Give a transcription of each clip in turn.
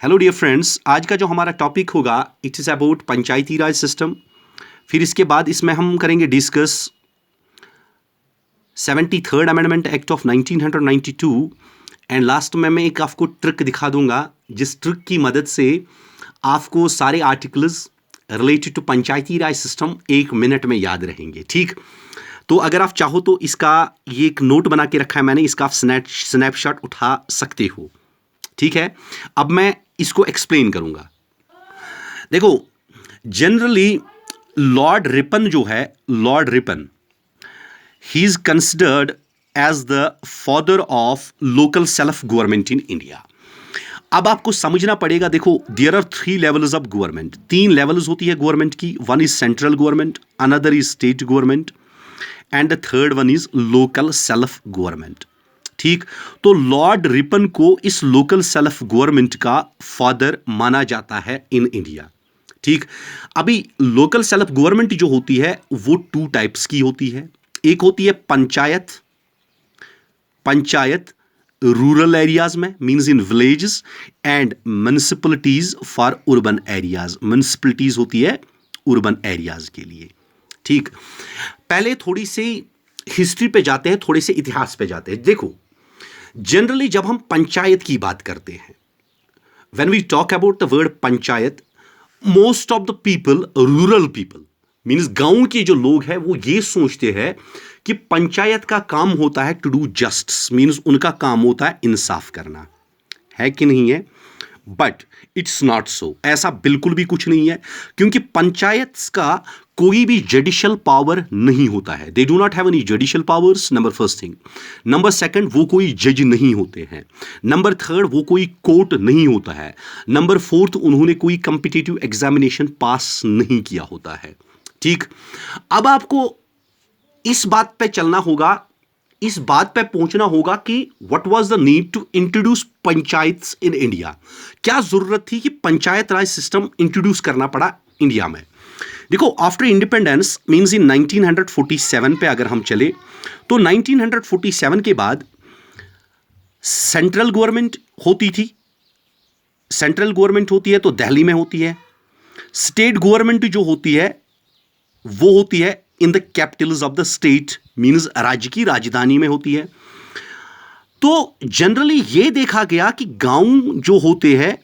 Hello dear friends, आज का जो हमारा टॉपिक होगा it is about Panchayati Raj system. फिर इसके बाद इसमें हम करेंगे discuss 73rd amendment act of 1992 and last में मैं एक आपको ट्रिक दिखा दूंगा जिस ट्रिक की मदद से आपको सारे articles related to Panchayati Raj system 1 minute में याद रहेंगे। ठीक, तो अगर आप चाहो तो इसका ये एक नोट बना के रखा है मैंने, इसका आप स्नैपशॉट उठा सकते हो। ठीक है, अब मैं इसको एक्सप्लेन करूंगा। देखो, जनरली लॉर्ड रिपन जो है, Lord Ripon, he is considered as the father of local self government in India. अब आपको समझना पड़ेगा, देखो there are 3 levels of government. 3 levels होती है गवर्नमेंट की। One is central government, another is state government and the third one is local self government. ठीक, तो लॉर्ड रिपन को इस लोकल सेल्फ गवर्नमेंट का फादर माना जाता है इन इंडिया। ठीक, अभी लोकल सेल्फ गवर्नमेंट जो होती है वो 2 टाइप्स की होती है। एक होती है पंचायत, पंचायत रूरल एरियाज में, means in villages, and municipalities for urban areas. Municipalities होती है अर्बन एरियाज के लिए। ठीक, पहले थोड़ी सी हिस्ट्री पे जाते हैं, थोड़े से इतिहास पे जाते हैं। देखो, जनरली जब हम पंचायत की बात करते हैं, when we talk about the word panchayat, most of the people, rural people means गांव के जो लोग हैं, वो ये सोचते हैं कि पंचायत का काम होता है टू डू जस्टिस, मीन्स उनका काम होता है इंसाफ करना। है कि नहीं है? But it's not so. ऐसा बिल्कुल भी कुछ नहीं है, क्योंकि पंचायत का कोई भी जुडिशियल पावर नहीं होता है। They do not have any judicial powers, number first thing. Number second, वो कोई जज नहीं होते हैं। नंबर थर्ड, वो कोई कोर्ट नहीं होता है। नंबर फोर्थ, उन्होंने कोई कॉम्पिटिटिव एग्जामिनेशन पास नहीं किया होता है। ठीक, अब आपको इस बात पे चलना होगा, इस बात पे पहुंचना होगा कि what was the need to introduce panchayats in India. क्या जरूरत थी कि पंचायत राज सिस्टम इंट्रोड्यूस करना पड़ा इंडिया में। देखो, आफ्टर इंडिपेंडेंस मींस इन 1947 पे अगर हम चले तो 1947 के बाद सेंट्रल गवर्नमेंट होती थी। सेंट्रल गवर्नमेंट होती है तो दिल्ली में होती है। स्टेट गवर्नमेंट जो होती है वो होती है in the Capitals of the state, means राज्य की राजधानी में होती है। तो जनरली ये देखा गया कि गांव जो होते हैं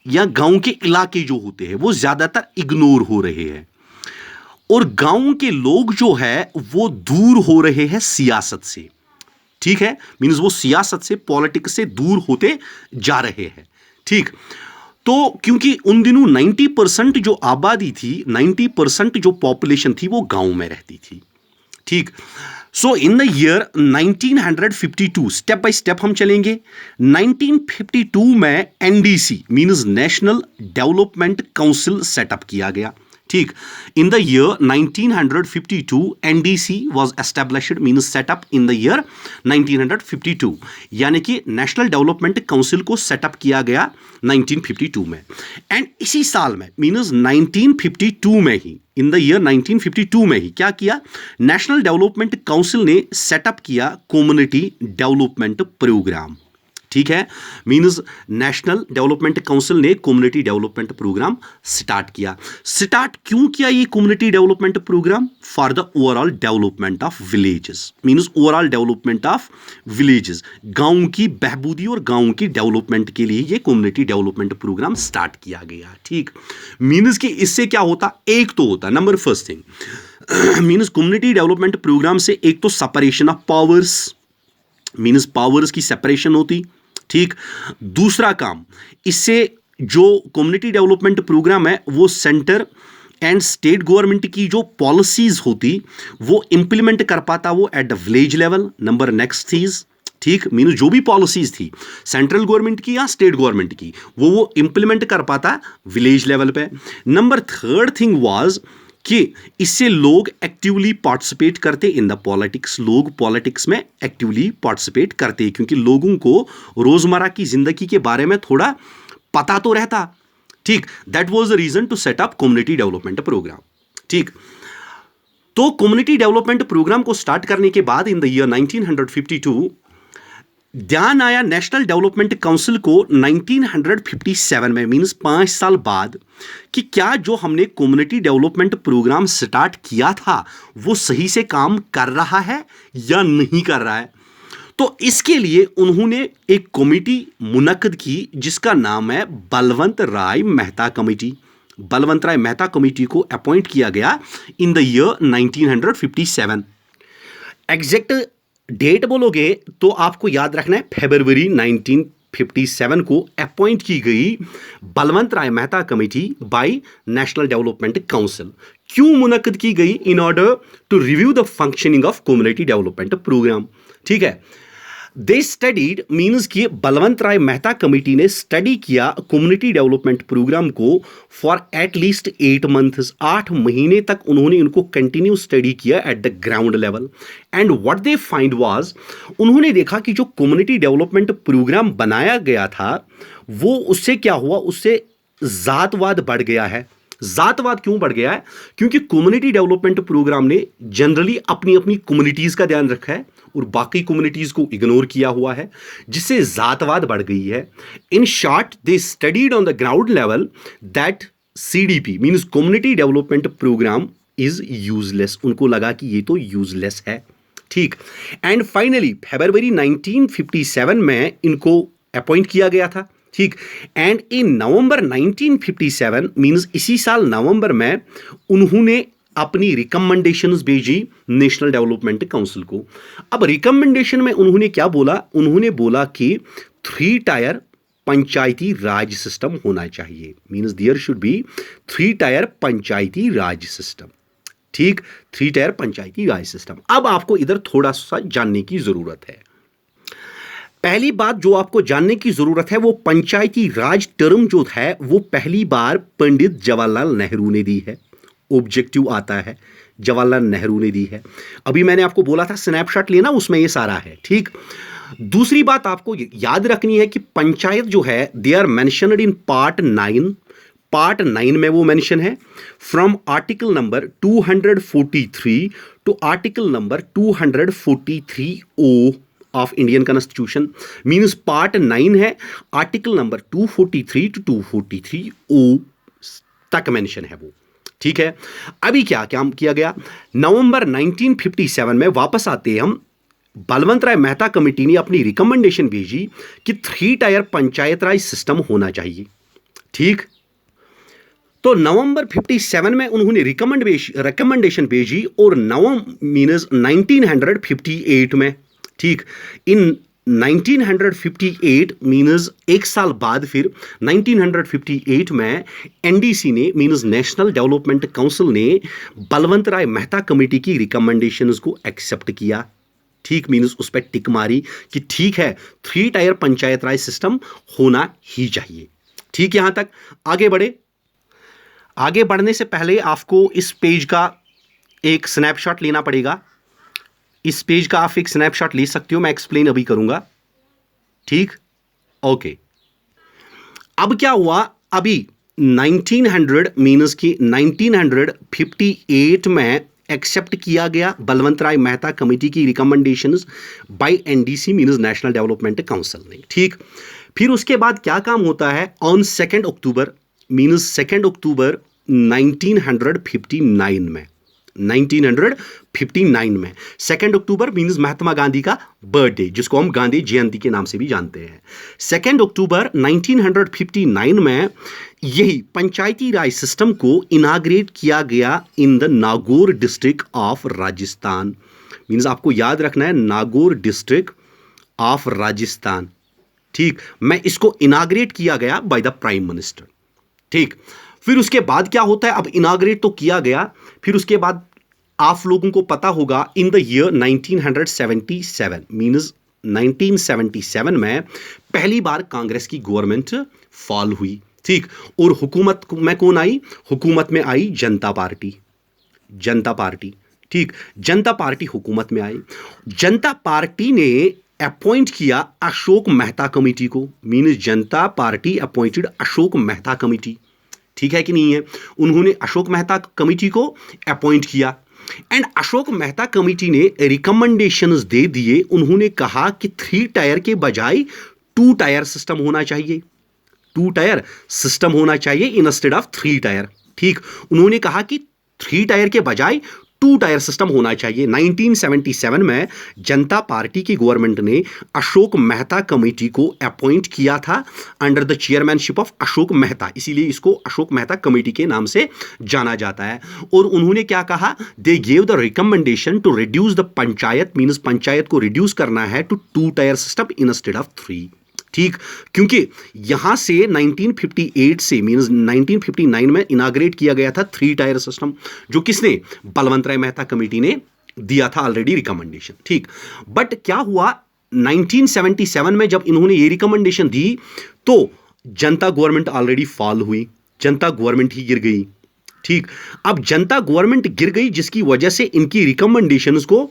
या गांव के इलाके जो होते हैं वो ज्यादातर इग्नोर हो रहे हैं, और गांव के लोग जो है वो दूर हो रहे हैं सियासत से। ठीक है, मींस वो सियासत से, पॉलिटिक्स से दूर होते जा रहे हैं। ठीक, तो क्योंकि उन दिनों 90% जो आबादी थी, 90% जो पॉपुलेशन थी वो गांव में रहती थी। ठीक, so in the year 1952, step by step हम चलेंगे। 1952 में NDC means national development Council setup किया गया। ठीक, in the year 1952 NDC was established, means setup in the year 1952, यानी कि नेशनल डेवलपमेंट काउंसिल को सेटअप किया गया 1952 में। एंड इसी साल में मींस 1952 में ही, इन द ईयर 1952 में ही क्या किया, नेशनल डेवलपमेंट काउंसिल ने सेटअप किया कम्युनिटी डेवलपमेंट प्रोग्राम। ठीक है, मींस नेशनल डेवलपमेंट काउंसिल ने कम्युनिटी डेवलपमेंट प्रोग्राम स्टार्ट किया। स्टार्ट क्यों किया ये community development programme? For the overall development of villages, means overall development of villages, गांव की बहबूदी और गांव की डेवलपमेंट के लिए ये कम्युनिटी डेवलपमेंट प्रोग्राम स्टार्ट किया गया। ठीक, मींस कि इससे क्या होता, एक तो होता, number first thing means community development programme से एक तो separation of powers, means powers की सेपरेशन होती। ठीक, दूसरा काम, इससे जो कम्युनिटी डेवलपमेंट प्रोग्राम है वो सेंटर एंड स्टेट गवर्नमेंट की जो पॉलिसीज होती वो इंप्लीमेंट कर पाता वो at the village level. Number next चीज, ठीक, मीन जो भी पॉलिसीज थी सेंट्रल गवर्नमेंट की या स्टेट गवर्नमेंट की वो इंप्लीमेंट कर पाता विलेज लेवल पे। नंबर थर्ड थिंग वाज कि इससे लोग एक्टिवली पार्टिसिपेट करते इन द पॉलिटिक्स। लोग पॉलिटिक्स में एक्टिवली पार्टिसिपेट करते क्योंकि लोगों को रोजमर्रा की जिंदगी के बारे में थोड़ा पता तो रहता। ठीक, that was the reason to set up community development programme. ठीक, तो कम्युनिटी डेवलपमेंट प्रोग्राम को स्टार्ट करने के बाद इन द ईयर 1952 ध्यान आया नेशनल डेवलपमेंट काउंसिल को 1957 में, मींस 5 साल बाद, कि क्या जो हमने कम्युनिटी डेवलपमेंट प्रोग्राम स्टार्ट किया था वो सही से काम कर रहा है या नहीं कर रहा है। तो इसके लिए उन्होंने एक कमेटी मुनक्कद की जिसका नाम है बलवंत राय मेहता कमेटी। बलवंत राय मेहता कमेटी को अपॉइंट किया गया in the year 1957। Exact date बोलोगे तो आपको याद रखना है फरवरी 1957 को अपॉइंट की गई Balwant Rai Mehta committee by National development Council. क्यों मुनक्कद की गई? In order to review the functioning of community development programme. ठीक है, दे स्टडीड मीन्स कि बलवंत राय मेहता कमेटी ने स्टडी किया कम्युनिटी डेवलपमेंट प्रोग्राम को फॉर एट लीस्ट 8 मंथ्स। 8 महीने तक उन्होंने इनको कंटिन्यू स्टडी किया at the ground level. And what they find was, उन्होंने देखा कि जो कम्युनिटी डेवलपमेंट प्रोग्राम बनाया गया था वो उससे क्या हुआ, उससे जातवाद बढ़ गया है। जातवाद क्यों बढ़ गया है? क्योंकि कम्युनिटी डेवलपमेंट प्रोग्राम ने जनरली अपनी अपनी कम्युनिटीज का ध्यान रखा है और बाकी कम्युनिटीज को इग्नोर किया हुआ है, जिससे जातवाद बढ़ गई है। In short they studied on the ground level that CDP means community development programme is useless. उनको लगा कि ये तो यूजलेस है। ठीक, एंड फाइनली फरवरी 1957 में इनको अपॉइंट किया गया था। ठीक, एंड इन नवंबर 1957 मींस इसी साल नवंबर में उन्होंने अपनी रिकमेंडेशंस भेजी नेशनल डेवलपमेंट काउंसिल को। अब रिकमेंडेशन में उन्होंने क्या बोला? उन्होंने बोला कि 3 टायर पंचायती राज सिस्टम होना चाहिए, means there should be 3 tier Panchayati Raj system. ठीक, 3 टायर पंचायती राज सिस्टम। अब आपको इधर थोड़ा सा जानने की जरूरत है। पहली बात जो आपको जानने की जरूरत है वो पंचायती राज टर्म जो है वो पहली बार पंडित जवाहरलाल नेहरू ने दी है। ऑब्जेक्टिव आता है जवाहरलाल नेहरू ने दी है। अभी मैंने आपको बोला था स्नैपशॉट लेना, उसमें ये सारा है। ठीक, दूसरी बात आपको याद रखनी है कि पंचायत जो है they are mentioned in part 9। Part 9 में वो मेंशन है from article number 243 to article number 243O of Indian constitution. Means part 9 है, आर्टिकल नंबर 243 टू 243O तक मेंशन है वो। ठीक है, अभी क्या क्या किया गया? नवंबर 1957 में वापस आते हैं हम, बलवंत राय मेहता कमेटी ने अपनी रिकमेंडेशन भेजी कि 3 टायर पंचायत राज सिस्टम होना चाहिए। ठीक, तो नवंबर 57 में उन्होंने रिकमेंडेशन भेजी और नवंबर मींस 1958 में, ठीक, इन 1958 मींस एक साल बाद फिर 1958 में एनडीसी ने मींस नेशनल डेवलपमेंट काउंसिल ने बलवंत राय मेहता कमेटी की रिकमेंडेशंस को एक्सेप्ट किया। ठीक, मींस उस पर टिक मारी कि ठीक है 3 टायर पंचायत राज सिस्टम होना ही चाहिए। ठीक, यहां तक आगे बढ़े। आगे बढ़ने से पहले आपको इस पेज का एक स्नैपशॉट लेना पड़ेगा। इस पेज का आप एक स्नैपशॉट ले सकते हो, मैं एक्सप्लेन अभी करूंगा। ठीक, ओके। अब क्या हुआ? अभी 1900 मींस की 1958 में एक्सेप्ट किया गया बलवंत राय मेहता कमेटी की recommendations by NDC means national development council ने। ठीक, फिर उसके बाद क्या काम होता है? ऑन 2 अक्टूबर मींस 2 अक्टूबर 1959 में 1959 में 2 अक्टूबर मींस महात्मा गांधी का बर्थडे, जिसको हम गांधी जयंती के नाम से भी जानते हैं। 2 अक्टूबर 1959 में यही पंचायती राज सिस्टम को इनाग्रेट किया गया in the Nagaur district of Rajasthan. Means आपको याद रखना है नागौर डिस्ट्रिक्ट ऑफ राजस्थान। ठीक, मैं इसको इनाग्रेट किया गया बाय द प्राइम मिनिस्टर। ठीक, फिर उसके बाद क्या होता है? अब इनाग्रेट तो किया गया, फिर उसके बाद आप लोगों को पता होगा इन द ईयर 1977 मींस 1977 में पहली बार कांग्रेस की गवर्नमेंट फॉल हुई। ठीक, और हुकूमत में कौन आई? हुकूमत में आई जनता पार्टी। जनता पार्टी, ठीक, जनता पार्टी हुकूमत में आई। जनता पार्टी ने अपॉइंट किया अशोक मेहता कमेटी को, मींस जनता party appointed Ashok Mehta committee. ठीक है कि नहीं है? उन्होंने अशोक मेहता कमेटी को अपॉइंट किया। एंड अशोक मेहता कमेटी ने रिकमेंडेशंस दे दिए। उन्होंने कहा कि 3 टायर के बजाय 2 टायर सिस्टम होना चाहिए, 2 टायर सिस्टम होना चाहिए इंस्टेड ऑफ 3 टायर। ठीक, उन्होंने कहा कि 3 टायर के बजाय 2 टायर सिस्टम होना चाहिए। 1977 में जनता पार्टी की गवर्नमेंट ने अशोक मेहता कमेटी को अपॉइंट किया था under the chairmanship of Ashok Mehta, इसीलिए इसको अशोक मेहता कमेटी के नाम से जाना जाता है। और उन्होंने क्या कहा, they gave the recommendation to reduce the panchayat, means panchayat को रिड्यूस करना है to 2 tier system instead of 3। ठीक, क्योंकि यहां से 1958 से मींस 1959 में इनाग्रेट किया गया था 3 टायर सिस्टम, जो किसने, बलवंत राय मेहता कमेटी ने दिया था ऑलरेडी रिकमेंडेशन। ठीक, बट क्या हुआ 1977 में जब इन्होंने ये रिकमेंडेशन दी तो जनता गवर्नमेंट ऑलरेडी फॉल हुई, जनता गवर्नमेंट ही गिर गई। ठीक, अब जनता गवर्नमेंट गिर गई जिसकी वजह से इनकी रिकमेंडेशंस को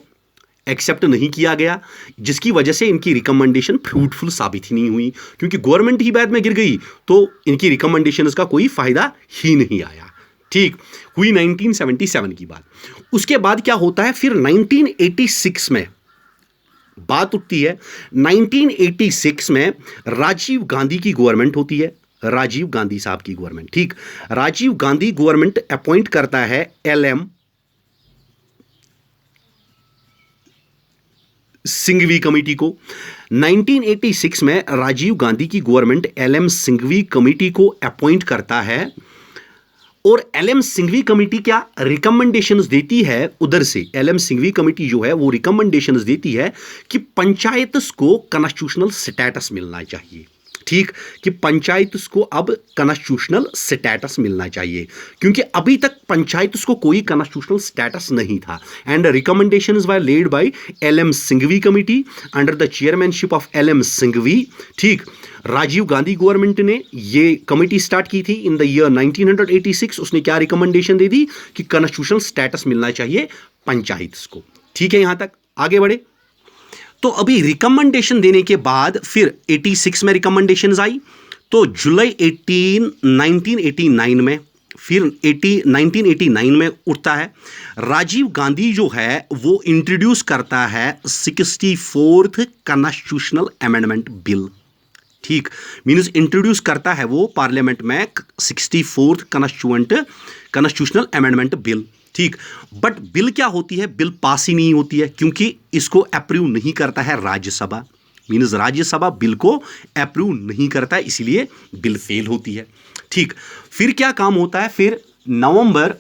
एक्सेप्ट नहीं किया गया, जिसकी वजह से इनकी रिकमेंडेशन फ्रूटफुल साबित ही नहीं हुई, क्योंकि गवर्नमेंट ही बाद में गिर गई तो इनकी रिकमेंडेशंस का कोई फायदा ही नहीं आया। ठीक, हुई 1977 की बात। उसके बाद क्या होता है, फिर 1986 में बात उठती है। 1986 में राजीव गांधी की गवर्नमेंट होती है, राजीव गांधी साहब की गवर्नमेंट। ठीक, राजीव गांधी गवर्नमेंट अपॉइंट करता है LM सिंघवी कमेटी को। 1986 में राजीव गांधी की गवर्नमेंट LM सिंघवी कमेटी को अपॉइंट करता है और LM सिंघवी कमेटी क्या रिकमेंडेशंस देती है, उधर से LM सिंघवी कमेटी जो है वो रिकमेंडेशंस देती है कि पंचायत को कॉन्स्टिट्यूशनल स्टेटस मिलना चाहिए। ठीक, कि पंचायत को अब कॉन्स्टिट्यूशनल स्टेटस मिलना चाहिए, क्योंकि अभी तक पंचायत को कोई कॉन्स्टिट्यूशनल स्टेटस नहीं था। And recommendations were led by LM Singhvi committee under the chairmanship of LM Singhvi. ठीक, राजीव गांधी गवर्नमेंट ने ये कमेटी स्टार्ट की थी इन द ईयर 1986। उसने क्या रिकमेंडेशन दे दी कि कॉन्स्टिट्यूशनल स्टेटस मिलना चाहिए पंचायत को। ठीक है, यहां तक आगे बढ़े। तो अभी रिकमेंडेशन देने के बाद फिर 86 में रिकमेंडेशंस आई, तो जुलाई 1989 में फिर 1989 में उठता है। राजीव गांधी जो है वो इंट्रोड्यूस करता है 64th कॉन्स्टिट्यूशनल अमेंडमेंट बिल। ठीक, मीन्स इंट्रोड्यूस करता है वो पार्लियामेंट में 64th कॉन्स्टिट्यूशनल अमेंडमेंट बिल। ठीक, बट बिल क्या होती है, बिल पास ही नहीं होती है, क्योंकि इसको अप्रूव नहीं करता है राज्यसभा, मीन्स राज्यसभा बिल को अप्रूव नहीं करता है, इसलिए बिल फेल होती है। ठीक, फिर क्या काम होता है, फिर नवंबर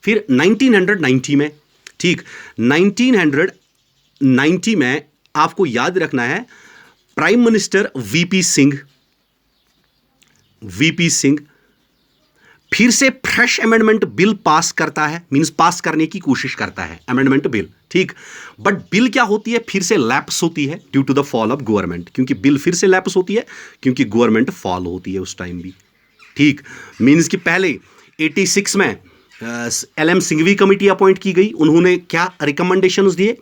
फिर 1990 में। ठीक, 1990 में आपको याद रखना है प्राइम मिनिस्टर वीपी सिंह फिर से फ्रेश अमेंडमेंट बिल पास करता है, मींस पास करने की कोशिश करता है अमेंडमेंट बिल। ठीक, बट बिल क्या होती है, फिर से लैप्स होती है due to the fall of government, क्योंकि बिल फिर से लैप्स होती है क्योंकि गवर्नमेंट फॉल होती है उस टाइम भी। ठीक, मींस कि पहले 86 में LM सिंघवी कमेटी अपॉइंट की गई, उन्होंने क्या रिकमेंडेशंस दिए,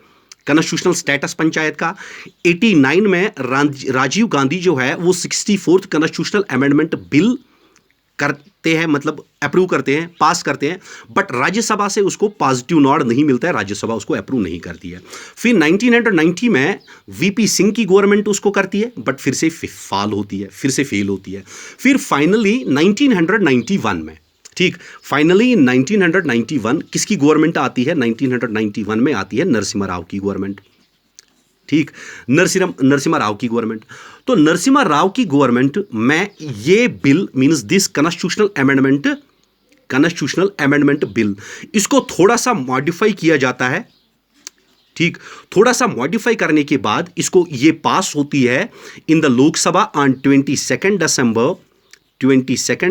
कॉन्स्टिट्यूशनल स्टेटस पंचायत का। 89 में राजीव गांधी जो है वो 64th कॉन्स्टिट्यूशनल अमेंडमेंट बिल करते हैं, मतलब अप्रूव करते हैं, पास करते हैं, बट राज्यसभा से उसको पॉजिटिव नॉड नहीं मिलता है, राज्यसभा उसको अप्रूव नहीं करती है। फिर 1990 में वीपी सिंह की गवर्नमेंट उसको करती है, बट फिर से फॉल होती है, फिर से फेल होती है। फिर फाइनली 1991 में, ठीक, फाइनली 1991 किसकी गवर्नमेंट आती है, 1991 में आती है नरसिम्हा राव की गवर्नमेंट। ठीक, नरसिम्हा राव की गवर्नमेंट। तो नरसिम्हा राव की गवर्नमेंट में ये bill means this constitutional amendment bill, इसको थोड़ा सा मॉडिफाई किया जाता है। ठीक, थोड़ा सा मॉडिफाई करने के बाद इसको ये पास होती है इन द लोकसभा ऑन 22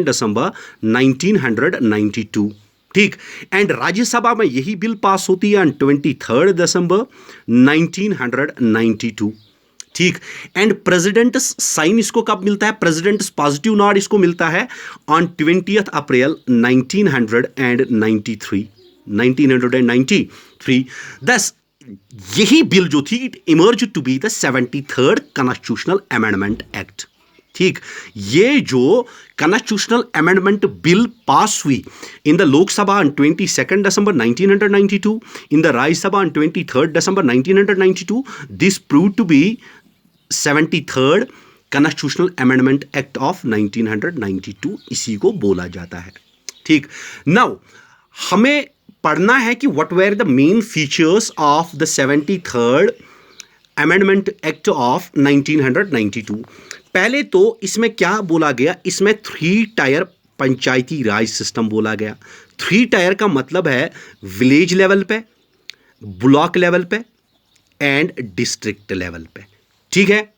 दिसंबर 1992। ठीक, एंड राज्यसभा में यही बिल पास होती है ऑन 23 दिसंबर 1992। ठीक, एंड प्रेसिडेंट साइन इसको कब मिलता है, प्रेसिडेंट पॉजिटिव नॉड इसको मिलता है ऑन 20 अप्रैल 1993। दस यही बिल जो थी it emerge to be the 73rd constitutional amendment act. ठीक, ये जो कॉन्स्टिट्यूशनल अमेंडमेंट बिल पास हुई in the Lok Sabha on 22 December 1992, in the Rajya Sabha on 23 December 1992, this prove to be 73rd constitutional amendment act of 1992, इसी को बोला जाता है। ठीक, नाउ हमें पढ़ना है कि what were the main features of the 73rd amendment act of 1992। पहले तो इसमें क्या बोला गया, इसमें 3 टायर पंचायती राज सिस्टम बोला गया। 3 टायर का मतलब है विलेज लेवल पे, ब्लॉक लेवल पे एंड डिस्ट्रिक्ट लेवल पे। ठीक है,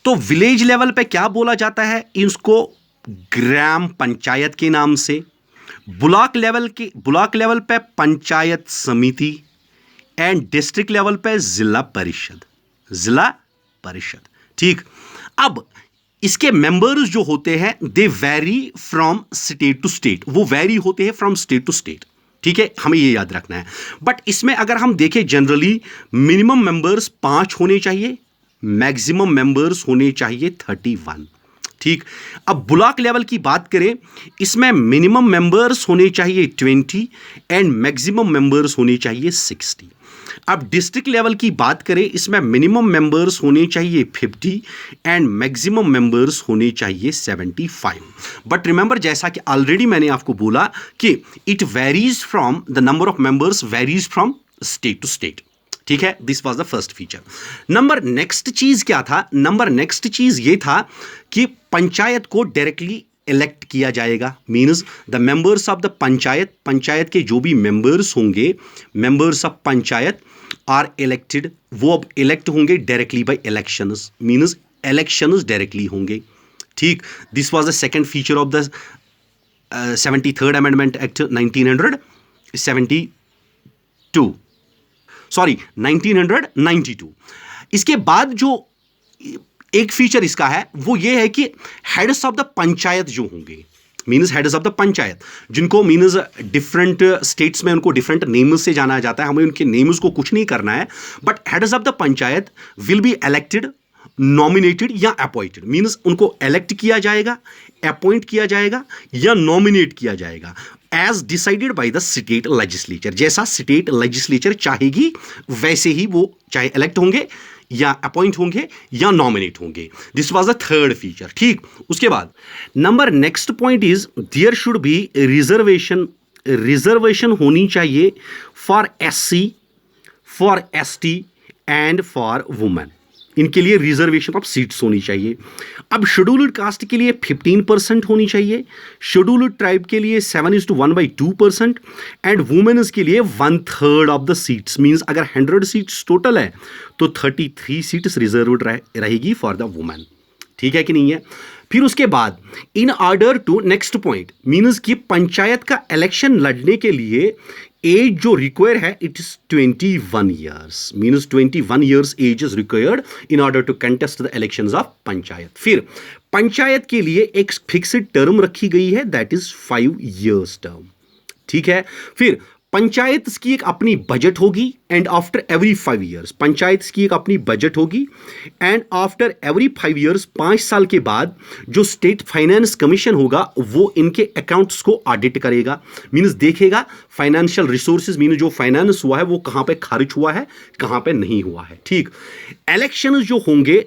तो विलेज लेवल पे क्या बोला जाता है, इसको ग्राम पंचायत के नाम से। ब्लॉक लेवल पे पंचायत समिति एंड डिस्ट्रिक्ट लेवल पे जिला परिषद। ठीक, अब इसके मेंबर्स जो होते हैं they vary from state to state, वो वेरी होते हैं फ्रॉम स्टेट टू स्टेट। ठीक है, हमें ये याद रखना है। बट इसमें अगर हम देखें जनरली मिनिमम मेंबर्स 5 होने चाहिए, मैक्सिमम मेंबर्स होने चाहिए 31। ठीक, अब ब्लॉक लेवल की बात करें, इसमें मिनिमम मेंबर्स होने चाहिए 20 एंड मैक्सिमम मेंबर्स होने चाहिए 60। अब डिस्ट्रिक्ट लेवल की बात करें, इसमें मिनिमम मेंबर्स होने चाहिए 50 एंड मैक्सिमम मेंबर्स होने चाहिए 75। बट रिमेंबर, जैसा कि ऑलरेडी मैंने आपको बोला कि it varies from the number of members varies from state to state. ठीक है, this was the first feature. Number next चीज क्या था, नेक्स्ट चीज ये था कि पंचायत को डायरेक्टली इलेक्ट किया जाएगा। Means the members of the panchayat के जो भी मेंबर्स होंगे, members of panchayat are elected, वो अब इलेक्ट होंगे directly by elections, means elections directly होंगे। ठीक, this was the second feature of the 73rd amendment act 1992। इसके बाद जो एक फीचर इसका है वो ये है कि हेड्स ऑफ द पंचायत जो होंगे, means heads of the panchayat, जिनको मीन्स डिफरेंट स्टेट्स में उनको डिफरेंट नेम्स से जाना जाता है, हमें उनके नेम्स को कुछ नहीं करना है, but heads of the panchayat will be elected, nominated या अपॉइंटेड। मीन्स उनको इलेक्ट किया जाएगा, अपॉइंट किया जाएगा या नॉमिनेट किया जाएगा as decided by the state legislature. जैसा स्टेट लेजिस्लेचर चाहेगी वैसे ही वो चाहे इलेक्ट होंगे या अपॉइंट होंगे या नॉमिनेट होंगे। This was the third feature. ठीक, उसके बाद number next point is there should be reservation होनी चाहिए for SC, for ST and for women. इनके लिए रिजर्वेशन ऑफ सीट्स होनी चाहिए। अब शेड्यूल्ड कास्ट के लिए 15% होनी चाहिए, शेड्यूल्ड ट्राइब के लिए 7:1/2% एंड वुमेन्स के लिए 1/3 ऑफ द सीट्स। मीन्स अगर 100 सीट्स टोटल है तो 33 सीट्स रिजर्व्ड रहेगी फॉर द वुमेन। ठीक है कि नहीं है। फिर उसके बाद in order to next point means कि पंचायत का इलेक्शन लड़ने के लिए एज जो रिक्वायर है it is 21 years. Means 21 years age is required in order to contest the elections of panchayat. फिर पंचायत के लिए एक फिक्स्ड टर्म रखी गई है दैट इज 5 ईयर्स टर्म। ठीक है, फिर पंचायत की एक अपनी बजट होगी and after every 5 years panchayat की एक अपनी बजट होगी एंड आफ्टर एवरी 5 ईयर्स 5 साल के बाद जो स्टेट फाइनेंस कमीशन होगा वो इनके अकाउंट्स को ऑडिट करेगा। मीन्स देखेगा फाइनेंशियल रिसोर्सेज, मीन्स जो फाइनेंस हुआ है वो कहाँ पे खर्च हुआ है, कहाँ पे नहीं हुआ है। ठीक, इलेक्शन जो होंगे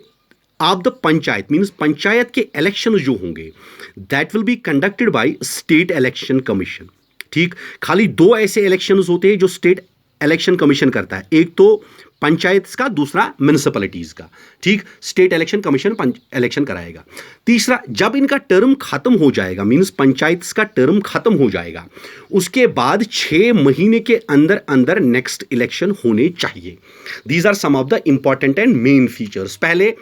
of the panchayat means panchayat के इलेक्शन जो होंगे that will be conducted by state election commission. ठीक, खाली 2 ऐसे इलेक्शंस होते हैं जो स्टेट इलेक्शन कमीशन करता है, एक तो पंचायत का, दूसरा म्युनिसिपैलिटीज का। ठीक, स्टेट इलेक्शन कमीशन इलेक्शन कराएगा। तीसरा, जब इनका टर्म खत्म हो जाएगा मीन्स पंचायत का टर्म खत्म हो जाएगा उसके बाद 6 महीने के अंदर अंदर नेक्स्ट इलेक्शन होने चाहिए। These are some of the important and main features. पहले,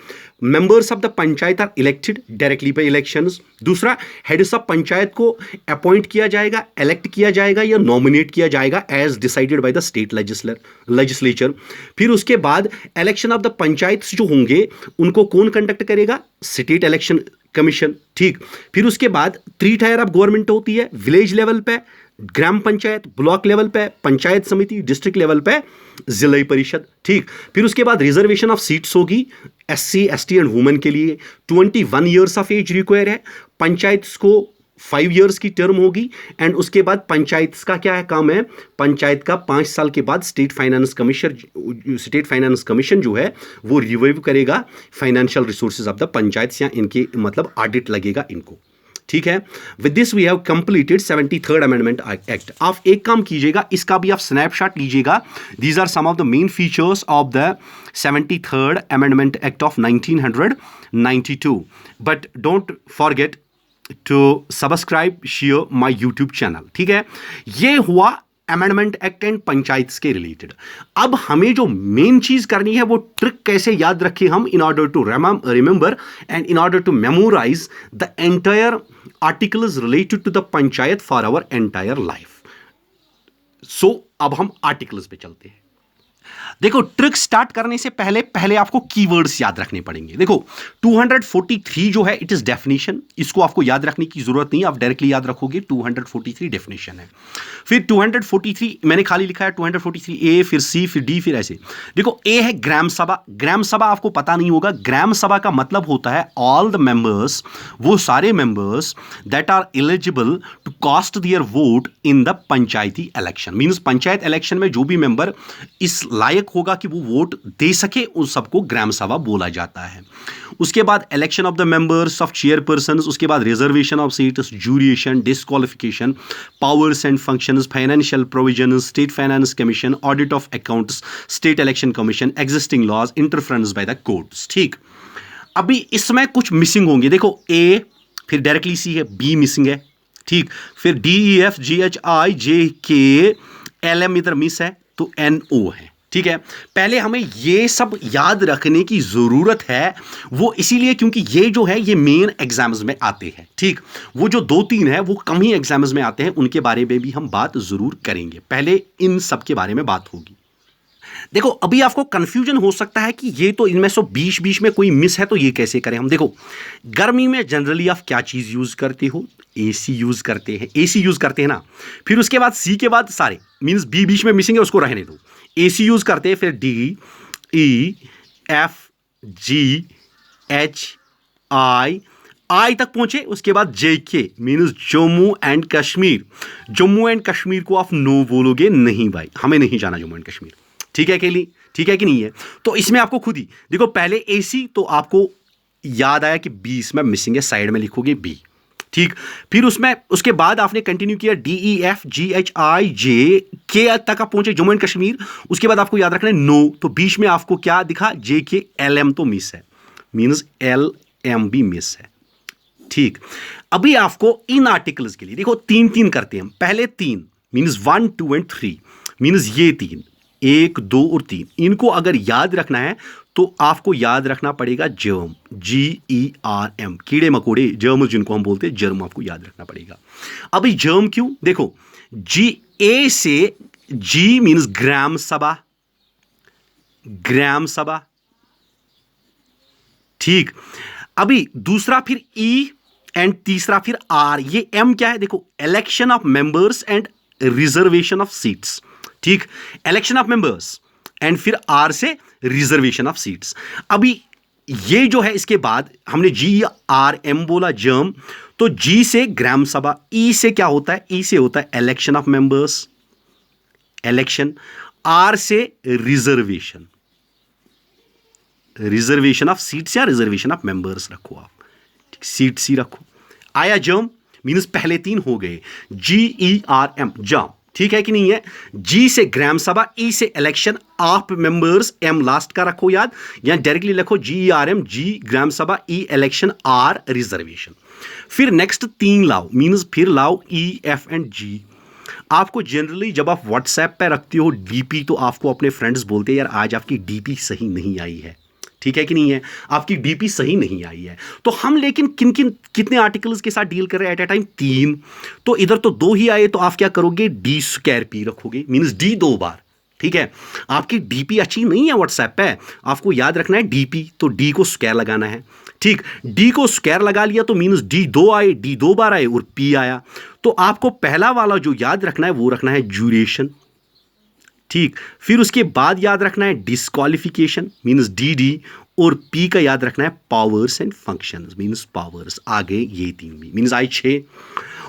members of the panchayat are elected directly by elections. दूसरा, हेड्स ऑफ पंचायत को अपॉइंट किया जाएगा, इलेक्ट किया जाएगा या नॉमिनेट किया जाएगा as decided by the state legislature. फिर उसके बाद इलेक्शन ऑफ द पंचायत जो होंगे उनको कौन कंडक्ट करेगा, स्टेट इलेक्शन कमीशन। ठीक, फिर उसके बाद 3 टायर ऑफ गवर्नमेंट होती है, विलेज लेवल पे, ग्राम पंचायत ब्लॉक लेवल पे, पंचायत समिति डिस्ट्रिक्ट लेवल पे, जिला परिषद। ठीक, फिर उसके बाद रिजर्वेशन ऑफ सीट्स होगी SC ST एंड वुमेन के लिए। 21 ईयर्स ऑफ एज रिक्वायर है। पंचायत को 5 ईयर्स की टर्म होगी। एंड उसके बाद पंचायत का क्या है काम है, पंचायत का 5 साल के बाद स्टेट फाइनेंस कमीशन जो है वो रिवाइव करेगा financial resources of the panchayat, या इनके मतलब ऑडिट लगेगा इनको। ठीक है, with this we have completed 73rd amendment act. आप एक काम कीजिएगा, इसका भी आप स्नैपशॉट लीजिएगा। These are some of the main features of the 73rd amendment act of 1992। But don't forget to subscribe share my YouTube channel. ठीक है, ये हुआ अमेंडमेंट एक्ट एंड पंचायत के रिलेटेड। अब हमें जो मेन चीज करनी है वो ट्रिक कैसे याद रखें हम, in order to remember and in order to memorise the entire articles related to the panchayat for our entire life. So अब हम आर्टिकल्स पे चलते हैं। देखो, ट्रिक स्टार्ट करने से पहले आपको कीवर्ड्स याद रखने पड़ेंगे। देखो 243 जो है इट इज डेफिनेशन, इसको आपको याद रखने की जरूरत नहीं, आप डायरेक्टली याद रखोगे 243 डेफिनेशन है। फिर 243 मैंने खाली लिखा है 243 ए, फिर सी, फिर डी, फिर ऐसे। देखो ए है ग्राम सभा। ग्राम सभा आपको पता नहीं होगा, ग्राम सभा का मतलब होता है ऑल द मेंबर्स, वो सारे members that are eligible to cast their vote in the panchayati election. Means panchayat election में जो भी मेंबर इस लायक होगा कि वो वोट दे सके, उन सबको ग्राम सभा बोला जाता है। उसके बाद election of the members of chairperson, उसके बाद reservation of seats, duration, disqualification, powers and functions, financial provisions, state finance commission, audit of accounts, state election commission, existing laws, interference by the courts. ठीक, अभी इसमें कुछ missing होंगे। देखो ए, फिर directly सी है, बी मिसिंग है। ठीक, फिर DEFGHIJK LM इधर मिस है, तो NO है। ठीक है, पहले हमें ये सब याद रखने की जरूरत है, वो इसीलिए क्योंकि ये जो है ये मेन एग्जाम्स में आते हैं। ठीक, वो जो 2-3 है वो कम ही एग्जाम्स में आते हैं, उनके बारे में भी हम बात जरूर करेंगे। पहले इन सब के बारे में बात होगी। देखो, अभी आपको कंफ्यूजन हो सकता है कि ये तो इनमें से बीच में कोई मिस है, तो ये कैसे करें हम। देखो, गर्मी में जनरली आप क्या चीज यूज करते हो, AC यूज करते हैं, AC यूज करते हैं ना। फिर उसके बाद C के बाद सारे, मींस B बीच में मिसिंग है, उसको रहने दो। AC यूज करते हैं, फिर DEFGHI तक पहुंचे, उसके बाद JK means Jammu and Kashmir. Jammu and Kashmir को आप नो बोलोगे, नहीं भाई हमें नहीं जाना जम्मू एंड कश्मीर। ठीक है केली, ठीक है कि नहीं है। तो इसमें आपको खुद ही देखो, पहले AC तो आपको याद आया कि B इसमें मिसिंग है, साइड में लिखोगे B। ठीक, फिर उसके बाद आपने कंटिन्यू किया DEFGHIJK तक आप पहुंचे, जम्मू एंड कश्मीर। उसके बाद आपको याद रखना है नो, तो बीच में आपको क्या दिखा, JK LM तो मिस है, मींस LM भी मिस है। ठीक, अभी आपको इन आर्टिकल्स के लिए देखो 3-3 करते हैं। पहले 3 मींस 1, 2 एंड 3, मींस ये 3, 1, 2 और 3, इनको अगर याद रखना है तो आपको याद रखना पड़ेगा जर्म, GERM, कीड़े मकोड़े, जर्म जिनको हम बोलते हैं, जर्म आपको याद रखना पड़ेगा। अभी जर्म क्यों, देखो A से G मींस ग्राम सभा, ग्राम सभा। ठीक, अभी दूसरा फिर E एंड तीसरा फिर R। ये M क्या है, देखो election of members and reservation of seats. ठीक, इलेक्शन ऑफ मेंबर्स एंड फिर R से रिजर्वेशन ऑफ सीट्स। अभी ये जो है, इसके बाद हमने GRM बोला जर्म, तो G से ग्राम सभा, E से क्या होता है, E से होता है election of members, election, R से रिजर्वेशन, रिजर्वेशन ऑफ सीट्स या रिजर्वेशन ऑफ मेंबर्स रखो आप, सीट्स ही रखो। आया जर्म, मींस पहले 3 हो गए, GERM जर्म। ठीक है कि नहीं है। G से ग्राम सभा, E से election of members, M last का रखो याद, या डायरेक्टली लिखो GERM, G ग्राम सभा, E इलेक्शन, R रिजर्वेशन। फिर नेक्स्ट 3 लाओ, मींस फिर लाओ E, F एंड G। आपको जनरली जब आप व्हाट्सएप पे रखते हो DP, तो आपको अपने फ्रेंड्स बोलते हैं यार आज आपकी DP सही नहीं आई है। ठीक है कि नहीं है, आपकी DP सही नहीं आई है। तो हम लेकिन कितने आर्टिकल्स के साथ डील कर रहे हैं एट ए टाइम, 3। तो इधर तो 2 ही आए, तो आप क्या करोगे, D² रखोगे, मींस D 2 बार। ठीक है, आपकी DP अच्छी नहीं है व्हाट्सएप पे, आपको याद रखना है DP, तो D को स्क्वायर लगाना है। ठीक, डी को स्क्वायर लगा लिया तो मीन्स डी 2 आए, डी 2 बार आए और पी आया। तो आपको पहला वाला जो याद रखना है वो रखना है ड्यूरेशन। ठीक, फिर उसके बाद याद रखना है डिस्क्वालिफिकेशन मीन्स डी डी, और पी का याद रखना है powers and functions means powers. आगे ये 3 भी मीन्स आई 6।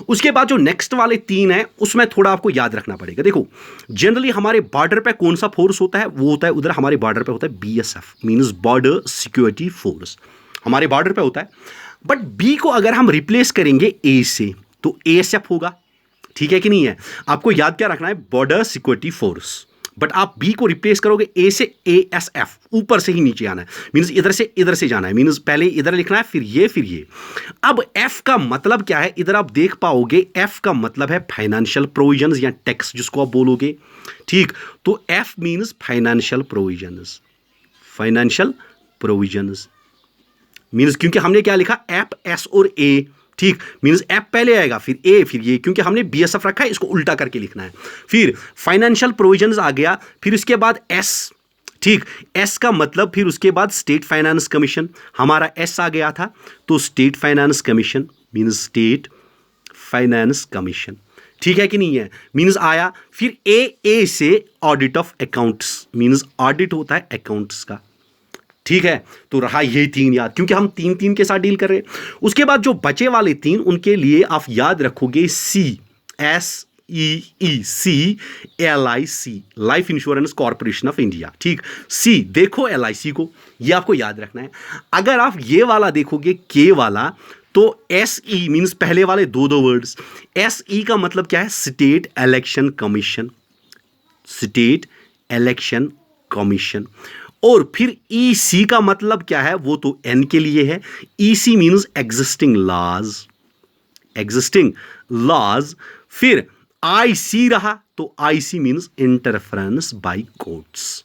उसके बाद जो नेक्स्ट वाले 3 है उसमें थोड़ा आपको याद रखना पड़ेगा। देखो जनरली हमारे बॉर्डर पे कौन सा फोर्स होता है, वो होता है उधर हमारे बॉर्डर पे होता है BSF means border security force, हमारे बॉर्डर पे होता है। बट बी को अगर हम रिप्लेस करेंगे ए से तो एएसएफ होगा। ठीक है कि नहीं है? आपको याद क्या रखना है, बॉर्डर सिक्योरिटी फोर्स। बट आप बी को रिप्लेस करोगे ए से एएसएफ, ऊपर से ही नीचे आना है मीन्स इधर से जाना है मीन्स पहले इधर लिखना है फिर ये। अब एफ का मतलब क्या है, इधर आप देख पाओगे एफ का मतलब है फाइनेंशियल प्रोविजंस या टैक्स जिसको आप बोलोगे। ठीक, तो F means financial provisions, financial provisions means क्योंकि हमने क्या लिखा एफ एस और ए। ठीक, मीन्स एफ पहले आएगा फिर ए फिर ये, क्योंकि हमने बीएसएफ रखा है इसको उल्टा करके लिखना है। फिर फाइनेंशियल प्रोविजंस आ गया, फिर उसके बाद एस। ठीक, एस का मतलब फिर उसके बाद स्टेट फाइनेंस कमीशन, हमारा एस आ गया था तो state finance commission means state finance commission. ठीक है कि नहीं है? मीन्स आया फिर ए से audit of accounts means audit होता है अकाउंट्स का। ठीक है, तो रहा ये 3 याद, क्योंकि हम 3 के साथ डील कर रहे हैं। उसके बाद जो बचे वाले 3 उनके लिए आप याद रखोगे सी, SEE, CLIC, life insurance corporation of India. ठीक, सी देखो LIC को, ये आपको याद रखना है। अगर आप ये वाला देखोगे के वाला तो SE मीन्स पहले वाले दो वर्ड्स, SE का मतलब क्या है, state election commission, state election commission. और फिर EC का मतलब क्या है, वो तो N के लिए है, EC means existing laws, existing laws. फिर IC रहा तो IC means interference by courts,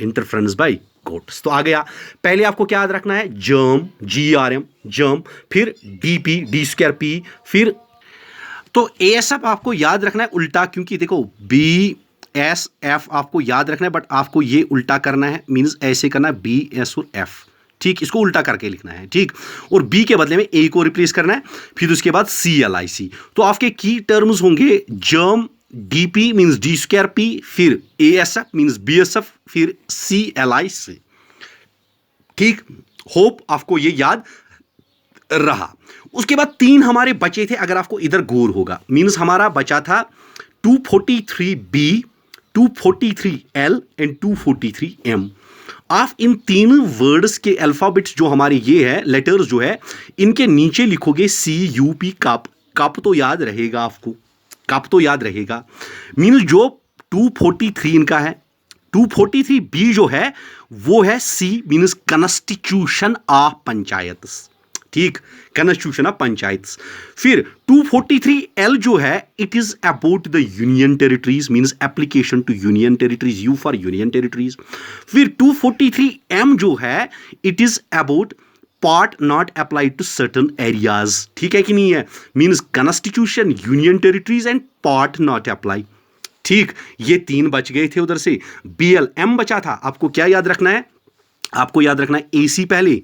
interference by courts. तो आ गया, पहले आपको क्या याद रखना है, जर्म, GRM जर्म, फिर DP डी स्क्वायर P, फिर तो ASF आपको याद रखना है उल्टा, क्योंकि देखो BSF आपको याद रखना है बट आपको ये उल्टा करना है मीन्स ऐसे करना है BS और F। ठीक, इसको उल्टा करके लिखना है। ठीक, और B के बदले में A को रिप्लेस करना है, फिर उसके बाद CLIC। तो आपके की टर्म्स होंगे germ, DP means D square P, फिर ASF मीन्स BSF, फिर CLIC। ठीक, होप आपको ये याद रहा। उसके बाद 3 हमारे बचे थे, अगर आपको इधर गौर होगा मीन्स हमारा बचा था 243B, 243L एंड 243M। आप इन 3 वर्ड्स के अल्फाबेट्स जो हमारे ये है, लेटर्स जो है, इनके नीचे लिखोगे CUP, कप। कप तो याद रहेगा आपको, कप तो याद रहेगा। मीन्स जो 243 इनका है, 243B जो है वो है C means constitution of panchayat. ठीक, कॉन्स्टिट्यूशन ऑफ पंचायत। फिर 243L जो है it is about the union territories means application to union territories, U for union territories. फिर 243M जो है it is about part not applied to certain areas. ठीक है कि नहीं है? Means constitution, union territories and part not apply. ठीक, ये 3 बच गए थे उधर से। BLM बचा था, आपको क्या याद रखना है, आपको याद रखना है AC पहले,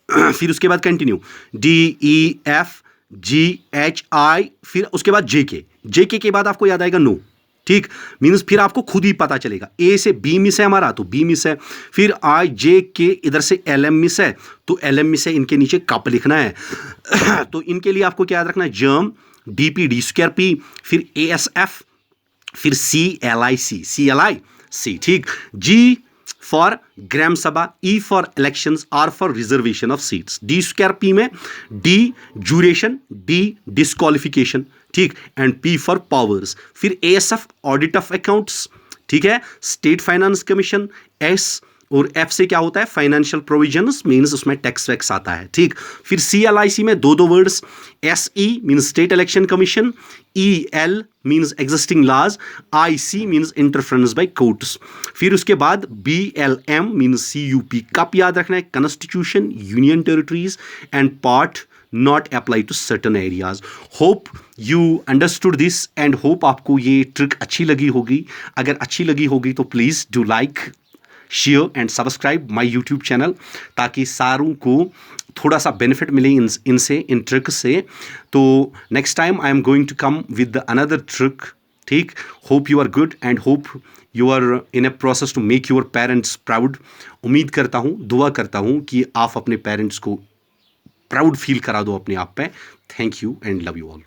फिर उसके बाद कंटिन्यू DEFGHI, फिर उसके बाद JK के बाद आपको याद आएगा नो। ठीक, मीन्स फिर आपको खुद ही पता चलेगा। A से B मिस है हमारा तो B मिस है, फिर IJK इधर से LM मिस है तो LM मिस है, इनके नीचे कप लिखना है। तो इनके लिए आपको क्या याद रखना है, germ, DP D square P, फिर ASF, फिर CLIC। ठीक, G फॉर ग्राम सभा, E for elections, R for reservation of seats, D square P में D ड्यूरेशन, D डिस्क्वालिफिकेशन। ठीक, एंड P फॉर पावर्स। फिर ASF ऑडिट ऑफ अकाउंट्स। ठीक है, state finance commission, S और F से क्या होता है, फाइनेंशियल प्रोविजंस मीन्स उसमें टैक्स वैक्स आता है। ठीक, फिर CLIC में दो words, SE means state election commission, EL means existing laws, IC means interference by courts. फिर उसके बाद BLM मीन्स CUP, कप याद रखना है, constitution, union territories and part not apply to certain areas. Hope you understood this and hope आपको ये trick अच्छी लगी होगी। अगर अच्छी लगी होगी तो please do like, share and subscribe my YouTube channel, ताकि सारों को थोड़ा सा बेनिफिट मिले इनसे, इन ट्रिक से। तो next time I am going to come with another trick. ठीक, hope you are good and hope you are in a process to make your parents proud. उम्मीद करता हूँ, दुआ करता हूँ कि आप अपने पेरेंट्स को प्राउड फील करा दो अपने आप पे। Thank you and love you all.